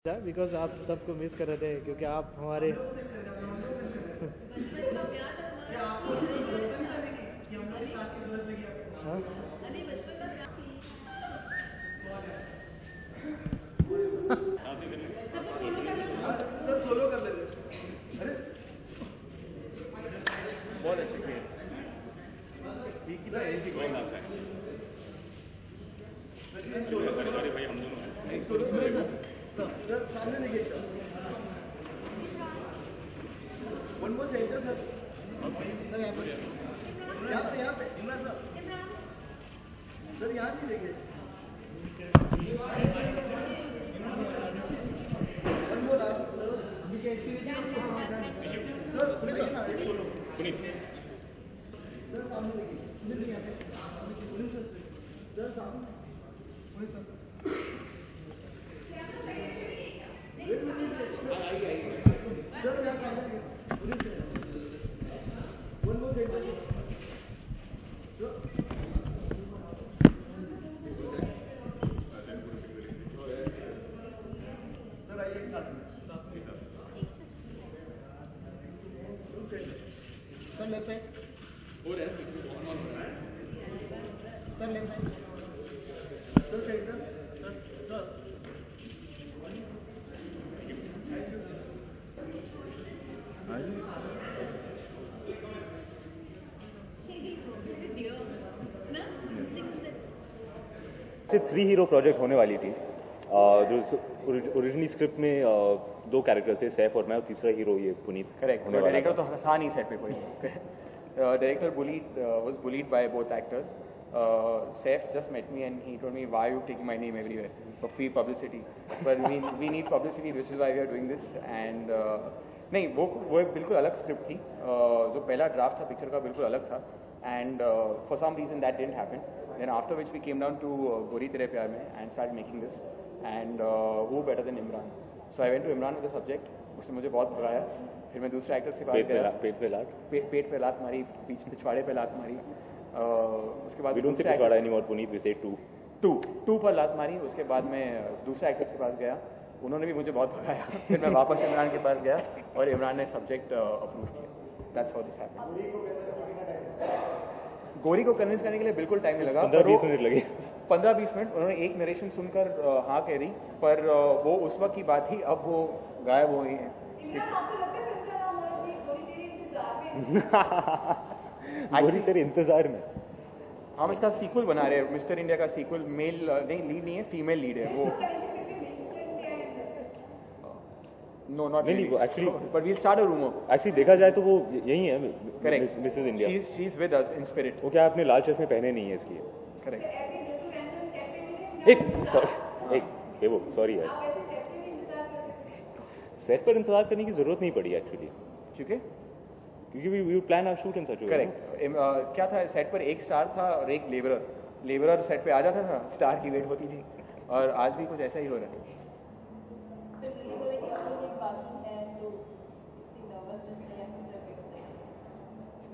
Because आप सबको miss कर रहे थे क्योंकि आप हमारे हाँ? सर सोलो कर लेते। अरे बहुत अच्छे खेल ठीक ही था ऐसी कोई बात है सोलो कर अरे भाई हम दोनों एक सोलो सर सामने देखिए one more centre sir sir यहाँ पे इमरान सर यहाँ भी देखिए वन मोर सर पुलिस ना एक सोलो पुनीत सर सामने देखिए पुलिस सर सामने police sir sir left side sir left side sir centre sir से 3 हीरो प्रोजेक्ट होने वाली थी जो ओरिजिनली स्क्रिप्ट में 2 कैरेक्टर्स थे, सैफ और मैं, और तीसरा हीरो ये पुनीत। करेक्ट डायरेक्टर तो था नहीं सेट पे कोई director was bullied by both actors. Saif just met me and he told me, why are you taking my name everywhere for free publicity? But we need publicity, which is why we are doing this. And नहीं वो एक बिल्कुल अलग script थी, जो पहला draft था picture का बिल्कुल अलग था, and for some reason that didn't happen. Then after which we came down to गोरी तेरे प्यार में and started making this. And who better than Imran? So I went to Imran with the subject. उसने मुझे बहुत भगाया, फिर मैं दूसरे एक्टर्स के पास गया, पेट पे लात मारी, पिछवाड़े पे लात मारी, उसके बाद दूसरे पिछवाड़ा anymore, Puneet we say two पर लात मारी। उसके बाद मैं दूसरे एक्टर्स के पास गया, उन्होंने भी मुझे बहुत भगाया, फिर मैं वापस इमरान के पास गया और इमरान ने सब्जेक्ट अप्रूव किया। That's how this happened. गोरी को कन्विंस करने के लिए बिल्कुल टाइम नहीं लगा, 15-20 मिनट लगे। 15-20 मिनट उन्होंने एक नरेशन सुनकर हाँ कह दी, पर वो उस वक्त की बात थी, अब वो गायब हो गई है। गोरी तेरे इंतजार में हम इसका सीक्वल बना रहे हैं, मिस्टर इंडिया का सीक्वल। मेल नहीं, लीड नहीं है, फीमेल लीड है वो। नो नॉट नहीं वो actually, but we start a rumour. Actually देखा जाए तो वो यही है, correct, Mrs India. She is with us in spirit. वो क्या आपने लाल चश्मे पहने नहीं है इसलिए। करेक्ट। सॉरी यार, सेट पर इंतजार करने की जरूरत नहीं पड़ी एक्चुअली, क्योंकि we plan our shoot in such way. Correct. क्या था, सेट पर एक स्टार था और एक लेबरर सेट पे आ जाता था, स्टार की वेट होती थी, और आज भी कुछ ऐसा ही हो रहा है।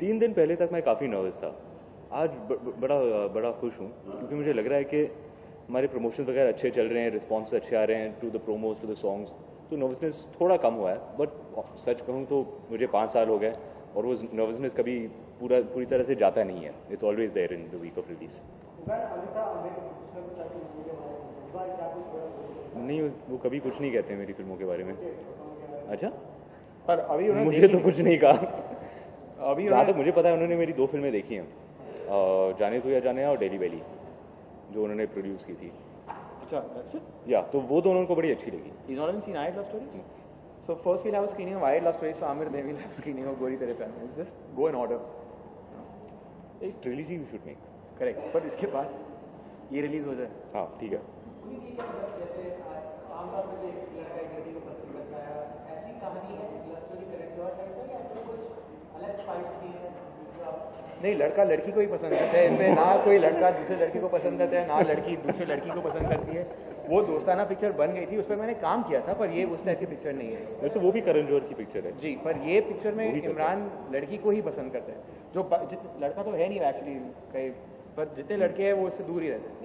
3 दिन पहले तक मैं काफ़ी नर्वस था, आज बड़ा खुश हूँ, क्योंकि मुझे लग रहा है कि हमारे प्रमोशन वगैरह अच्छे चल रहे हैं, रिस्पॉन्स अच्छे आ रहे हैं to the promos, to the songs, तो नर्वसनेस थोड़ा कम हुआ है। बट सच कहूँ तो मुझे 5 साल हो गए और वो नर्वसनेस कभी पूरी तरह से जाता नहीं है। It's always there in the week of release. नहीं, वो कभी कुछ नहीं कहते मेरी फिल्मों के बारे में। अच्छा, पर अभी मुझे तो कुछ नहीं कहा। अभी जहाँ तक मुझे पता है उन्होंने मेरी 2 फिल्में देखी हैं, जाने तो या जाने और डेली वैली, जो उन्होंने प्रोड्यूस की थी। अच्छा, that's it? या तो वो दोनों उनको बड़ी अच्छी लगी। He's not even seen Wild Love Stories? So first we'll have a screening of Wild Love Stories for Amir, then we'll have a screening of गोरी तेरे प्यार में. Just go in order. एक trilogy we should make. Correct, पर इसके बाद ये release हो जाए। हाँ ठीक है। जैसे आज आमतौर पर एक लड़का एक लड़की को पसंद करता है, ऐसी कहानी है लव स्टोरी करेक्ट हुआ टाइप है, या ऐसे कुछ अलग स्पाइस भी है जो आप? नहीं, लड़का लड़की को ही पसंद करता है, इसमें ना कोई लड़का दूसरे लड़की को पसंद करता है, ना लड़की दूसरे लड़की को पसंद करती है। वो दोस्ताना पिक्चर बन गई थी, उस पर मैंने काम किया था, पर ये उस टाइप की पिक्चर नहीं है। वैसे वो भी करण जौहर की पिक्चर है जी, पर ये पिक्चर में इमरान लड़की को ही पसंद करता है, जो लड़का तो है नहीं एक्चुअली कहीं, पर जितने लड़के हैं वो उससे दूर ही रहते हैं।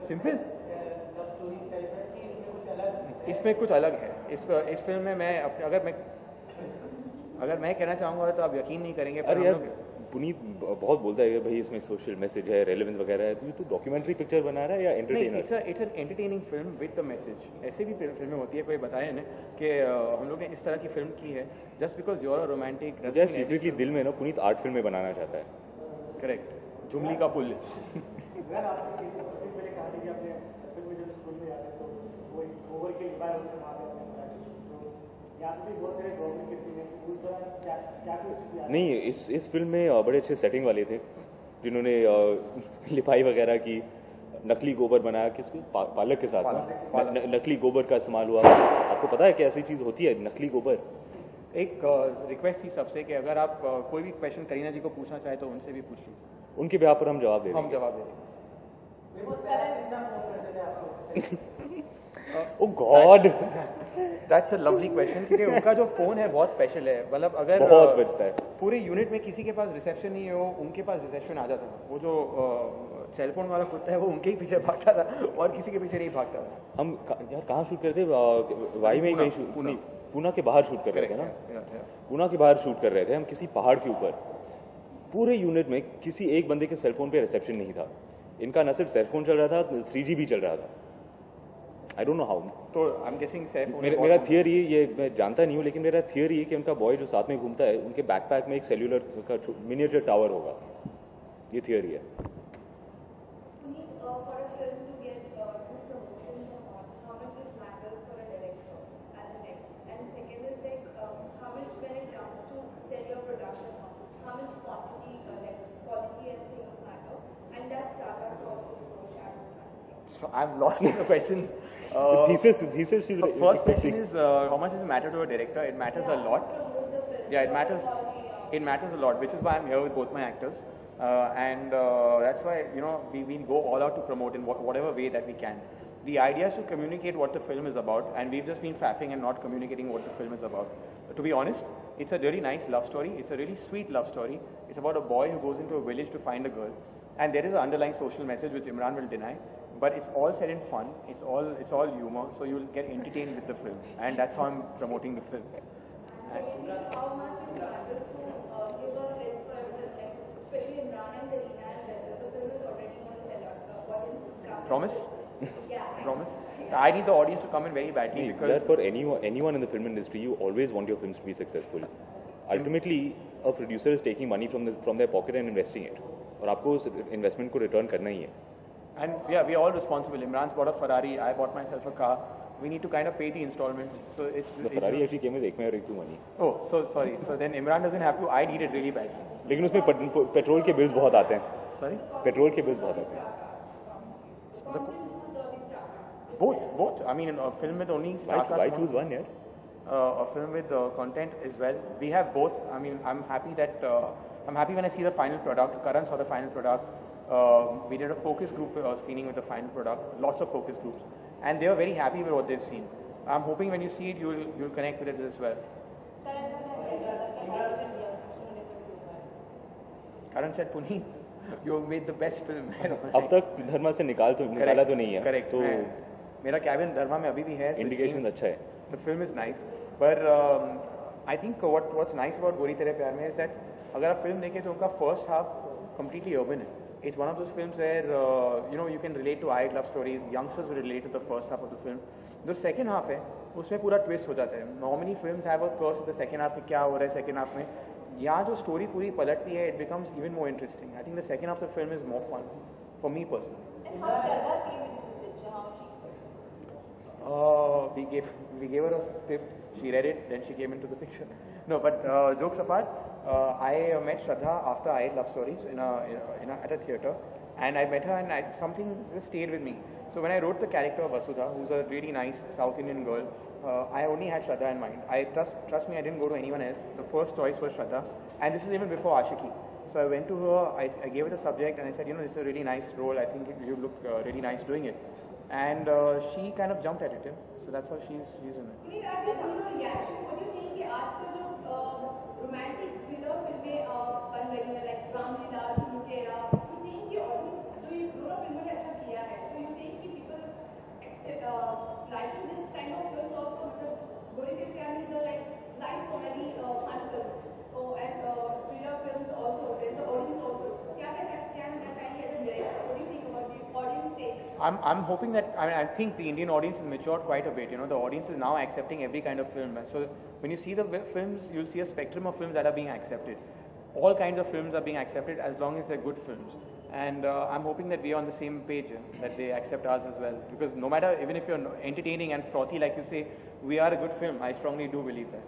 सिंपल लव स्टोरीज टाइप है कि इसमें कुछ अलग इसमें कुछ अलग है। इस फिल्म में मैं अगर मैं कहना चाहूँगा तो आप यकीन नहीं करेंगे, पर अरे हम यार लोग पुनीत बहुत बोलता है कि भाई इसमें सोशल मैसेज है, रेलेवेंस वगैरह है, तो ये तो डॉक्यूमेंट्री पिक्चर बना रहा है या नहीं, entertainer? It's an entertaining film with the message. ऐसे भी फिल्में होती है, कोई बताया ना कि हम लोग ने इस तरह की फिल्म की है just because you are romantic. मुझे सीक्रेटली दिल में ना पुनीत आर्ट फिल्में बनाना चाहता है। करेक्ट, जुमली का पुल। अगर आपने किसी को उससे पहले कहा था कि आपने हस्बैंड में जब स्कूल में जाते तो वो ओवर के बार उसके मार देते हैं, तो यहाँ पे भी बहुत सारे प्रॉब्लम के सीन है, उस दौरान क्या क्या कुछ किया? नहीं, इस फिल्म में बड़े अच्छे सेटिंग वाले थे जिन्होंने लिपाई वगैरह की, नकली गोबर बनाया किसके पालक के साथ ना, नकली गोबर का इस्तेमाल हुआ। आपको पता है कि ऐसी चीज़ होती है नकली गोबर? एक रिक्वेस्ट थी सबसे कि अगर आप कोई भी क्वेश्चन करीना जी को पूछना चाहे तो उनसे भी पूछ लीजिए, उनके ब्याह पर हम जवाब दे हम देंगे। जवाब देंगे। Oh God, that's a lovely question, क्योंकि उनका जो फोन है बहुत स्पेशल है। मतलब अगर बहुत बचता है। पूरे यूनिट में किसी के पास रिसेप्शन नहीं हो, उनके पास रिसेप्शन आ जाता था। वो जो सेलफोन वाला कुत्ता है वो उनके ही पीछे भागता था और किसी के पीछे नहीं भागता था। हम यार कहाँ शूट करते थे? वाई में ही कहीं शूट, नहीं पूना के बाहर शूट कर रहे थे ना, पूना के बाहर शूट कर रहे थे हम किसी पहाड़ के ऊपर। पूरे यूनिट में किसी एक बंदे के सेलफोन पे रिसेप्शन नहीं था। इनका न सिर्फ सेलफोन चल रहा था, 3G भी चल रहा था। I don't know how. तो आई एम गेसिंग सेफ। मेरा थियरी, ये मैं जानता नहीं हूँ, लेकिन मेरा थियरी है कि उनका बॉय जो साथ में घूमता है उनके बैकपैक में एक सेल्यूलर का मिनिएचर टावर होगा। ये थियरी है। So I've lost the questions. thesis First question is how much does it matter to a director? It matters a lot. Yeah, it matters. It matters a lot, which is why I'm here with both my actors, and that's why we go all out to promote in whatever way that we can. The idea is to communicate what the film is about, and we've just been faffing and not communicating what the film is about. But to be honest, it's a really nice love story. It's a really sweet love story. It's about a boy who goes into a village to find a girl, and there is an underlying social message which Imran will deny. But it's all said in fun. It's all humor. So you'll get entertained with the film, and that's how I'm promoting the film. And how much it matters to give a help for everyone, like especially Imran and Kareena, and the film is already going to sell out. What is promise? Yeah. Promise? I need the audience to come in very badly because for anyone in the film industry, you always want your films to be successful. Ultimately, a producer is taking money from their pocket and investing it. और आपको उस investment को return करना ही है। And yeah, we are all responsible. Imran's bought a Ferrari. I bought myself a car. We need to kind of pay the installments. So it's The Ferrari actually came with एक में और एक too many. Oh, so sorry. So then Imran doesn't have to. I need it really badly. लेकिन उसमें petrol के bills बहुत आते हैं। Sorry. पेट्रोल के बिल्स बहुत आते हैं। Both. I mean, in a film with only star cast, Why choose one, यार? a film with content as well. We have both. I mean, I'm happy when I see the final product. Karan saw the final product. We did a focus group screening with the final product. Lots of focus groups, and they were very happy with what they've seen. I'm hoping when you see it, you'll connect with it as well. Karan said, "Puneet, you made the best film." अब तक धर्मा से निकाला तो नहीं है। Correct. तो मेरा cabin धर्मा में अभी भी है। इंडिकेशन अच्छा है। The film is nice, but I think what's nice about गोरी तेरे प्यार में is that अगर आप फिल्म देखें तो उनका first half completely urban है. It's one of those films where you can relate to IIT love stories. Youngsters will relate to the first half of the film. जो second half है उसमें पूरा twist हो जाता है. Normally films have a curse of the second half में क्या हो रहा है second half में. यहाँ जो story पूरी पलटती है, it becomes even more interesting. I think the second half of the film is more fun for me personally. And how Shraddha came into the picture? How she? We gave her a script. She read it, then she came into the picture. No, but jokes apart, I met Shraddha after I had Love Stories at a theatre, and I met her, and something just stayed with me. So when I wrote the character of Vasudha, who's a really nice South Indian girl, I only had Shraddha in mind. I trust me, I didn't go to anyone else. The first choice was Shraddha, and this is even before Ashiki. So I went to her, I gave her the subject, and I said, this is a really nice role. I think you look really nice doing it. And she kind of jumped at it. So that's how she's in it. Puneet, I just want your reaction. What do you think कि आजकल जो romantic thriller फिल्में बन रही हैं, like Ramlila, चुनुकेरा, you think कि audience जो ये दोनों फिल्मों ने अच्छा किया है, so you think कि people liking this kind of film I'm hoping that, I think the Indian audience has matured quite a bit. You know, the audience is now accepting every kind of film. So when you see the films, you'll see a spectrum of films that are being accepted. All kinds of films are being accepted as long as they're good films. And I'm hoping that we are on the same page, that they accept ours as well. Because no matter, even if you're entertaining and frothy, like you say, we are a good film. I strongly do believe that.